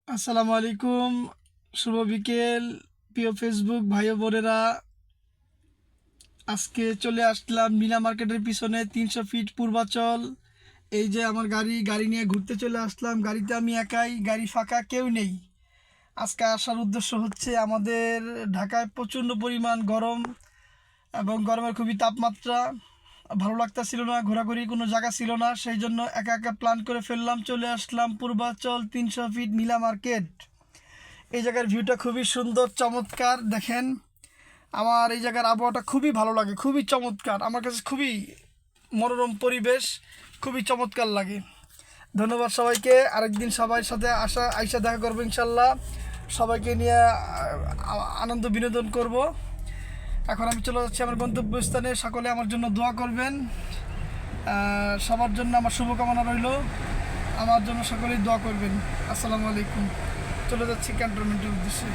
আসসালামু আলাইকুম। শুভ বিকেল প্রিয় ফেসবুক ভাই ও বোনেরা। আজকে চলে আসলাম মিনা মার্কেটের পিছনে 300 ফিট পূর্বাচল। এই যে আমার গাড়ি নিয়ে ঘুরতে চলে আসলাম। গাড়িতে আমি একাই, গাড়ি ফাঁকা, কেউ নেই। আজকে আসার উদ্দেশ্য হচ্ছে আমাদের ঢাকায় প্রচণ্ড পরিমাণ গরম এবং গরমের খুবই তাপমাত্রা। ভালো লাগতাছিল না, ঘোরাঘুরি কোনো জায়গা ছিল না, সেই জন্য একা একা প্ল্যান করে ফেললাম, চলে আসলাম পূর্বাচল 300 ফিট মিলা মার্কেট। এই জায়গার ভিউটা খুবই সুন্দর, চমৎকার। দেখেন, আমার এই জায়গার আবহাওয়াটা খুবই ভালো লাগে, খুবই চমৎকার। আমার কাছে খুবই মনোরম পরিবেশ, খুবই চমৎকার লাগে। ধন্যবাদ সবাইকে। আরেকদিন সবাই সাথে আইসা দেখা করবো ইনশাল্লাহ। সবাইকে নিয়ে আনন্দ বিনোদন করব। এখন আমি চলে যাচ্ছি আমার গন্তব্যস্থানে। সকলে আমার জন্য দোয়া করবেন। সবার জন্য আমার শুভকামনা রইল। আমার জন্য সকলেই দোয়া করবেন। আসসালামু আলাইকুম। চলে যাচ্ছি ক্যান্টনমেন্টের উদ্দেশ্যে।